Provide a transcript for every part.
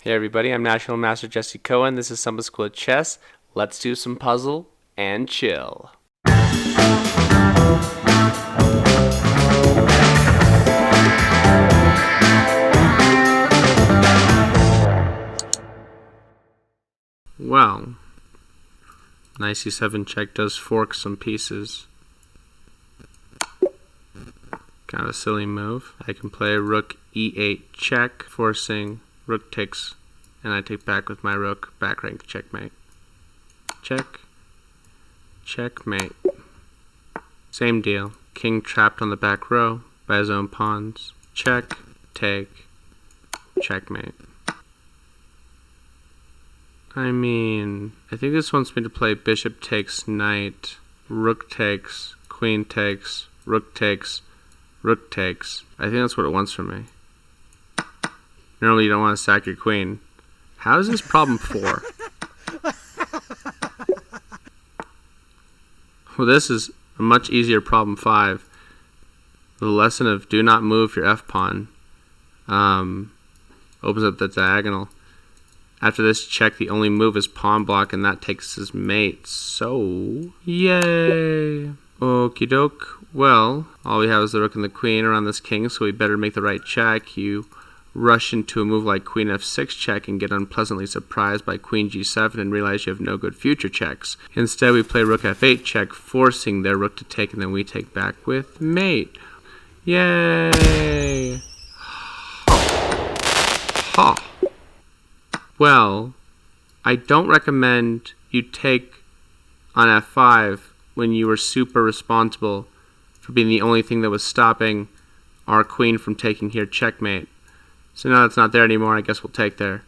Hey everybody, I'm National Master Jesse Cohen. This is Samba School of Chess. Let's do some puzzle and chill. Well, knight c7 check does fork some pieces. Kind of a silly move. I can play rook e8 check, forcing rook takes, and I take back with my rook, back rank, checkmate. Check, checkmate. Same deal. King trapped on the back row by his own pawns. Check, take, checkmate. I think this wants me to play bishop takes knight, rook takes, queen takes, rook takes, rook takes. I think that's what it wants from me. Normally you don't want to sack your queen. How is this problem 4? Well, this is a much easier problem 5. The lesson of do not move your f-pawn opens up the diagonal. After this check, the only move is pawn block, and that takes his mate. So, yay! Okie doke. Well, all we have is the rook and the queen around this king, so we better make the right check. You rush into a move like queen f6 check and get unpleasantly surprised by queen g7 and realize you have no good future checks. Instead, we play rook f8 check, forcing their rook to take, and then we take back with mate. Yay! Ha! Well, I don't recommend you take on f5 when you were super responsible for being the only thing that was stopping our queen from taking here, checkmate. So now it's not there anymore, I guess we'll take there.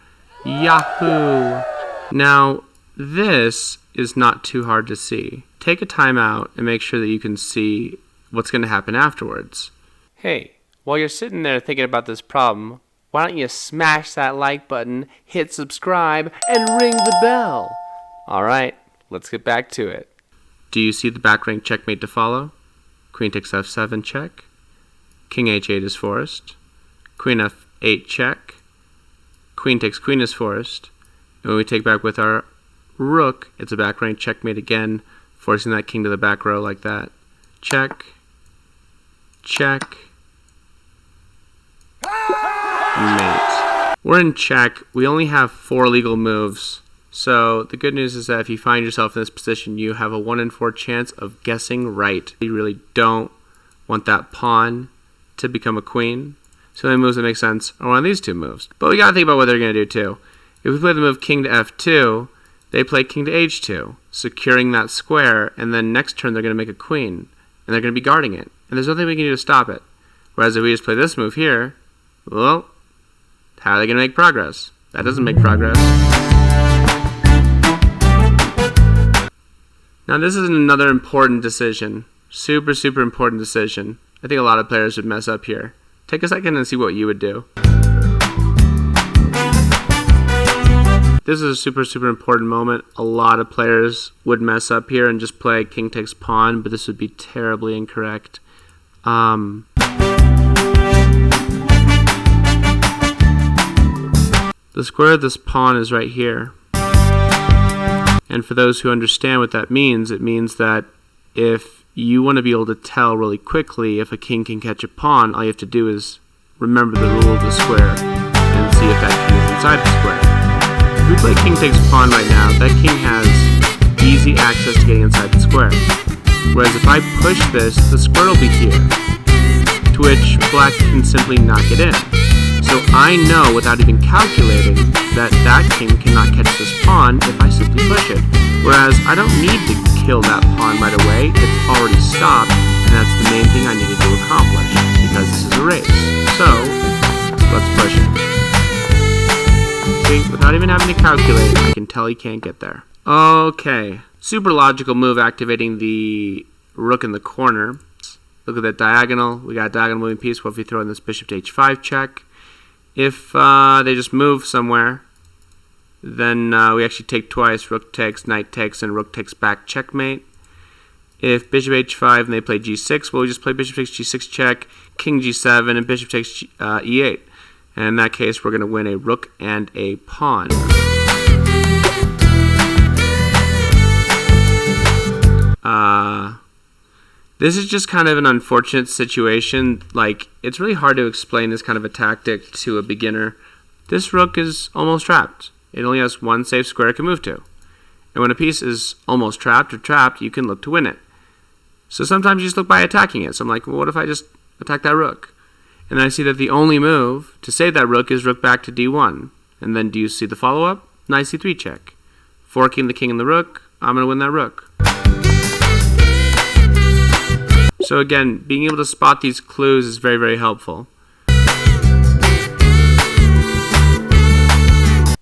Yahoo! Now, this is not too hard to see. Take a timeout and make sure that you can see what's going to happen afterwards. Hey, while you're sitting there thinking about this problem, why don't you smash that like button, hit subscribe, and ring the bell? Alright, let's get back to it. Do you see the back rank checkmate to follow? Queen takes f7 check. King h8 is forced. Queen f8 check. Queen takes queen is forced. And when we take back with our rook, it's a back rank checkmate again, forcing that king to the back row like that. Check. Check. Mate. We're in check. We only have 4 legal moves. So the good news is that if you find yourself in this position, you have a 1 in 4 chance of guessing right. You really don't want that pawn to become a queen. So the only moves that make sense are one of these 2 moves. But we gotta think about what they're gonna do too. If we play the move king to f2, they play king to h2, securing that square, and then next turn they're gonna make a queen, and they're gonna be guarding it. And there's nothing we can do to stop it. Whereas if we just play this move here, well, how are they gonna make progress? That doesn't make progress. Now this is another important decision. Super, super important decision. I think a lot of players would mess up here. Take a second and see what you would do. This is a super, super important moment. A lot of players would mess up here and just play king takes pawn, but this would be terribly incorrect. The square of this pawn is right here. And for those who understand what that means, it means that if you want to be able to tell really quickly if a king can catch a pawn, all you have to do is remember the rule of the square and see if that king is inside the square. If we play king takes pawn right now, that king has easy access to getting inside the square. Whereas if I push this, the square will be here, to which black can simply knock it in. So I know without even calculating that that king cannot catch this pawn if I simply push it. Whereas I don't need to kill that pawn right away, it's already stopped, and that's the main thing I needed to accomplish, because this is a race. So, let's push it. See, without even having to calculate, I can tell he can't get there. Okay, super logical move activating the rook in the corner. Look at that diagonal, we got a diagonal moving piece. What if we throw in this bishop to h5 check? If they just move somewhere, then we actually take twice. Rook takes, knight takes, and rook takes back, checkmate. If bishop h5 and they play g6, well, we just play bishop takes g6 check, king g7, and bishop takes e8. And in that case, we're going to win a rook and a pawn. This is just kind of an unfortunate situation. Like, it's really hard to explain this kind of a tactic to a beginner. This rook is almost trapped. It only has one safe square it can move to. And when a piece is almost trapped or trapped, you can look to win it. So sometimes you just look by attacking it. So I'm like, well, what if I just attack that rook? And then I see that the only move to save that rook is rook back to d1. And then do you see the follow-up? Knight c3 check. Forking the king and the rook, I'm going to win that rook. So again, being able to spot these clues is very, very helpful.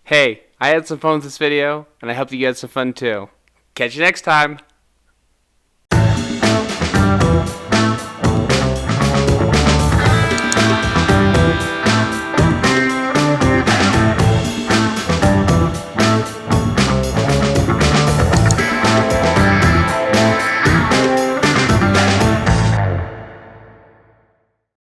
Hey, I had some fun with this video, and I hope that you had some fun too. Catch you next time!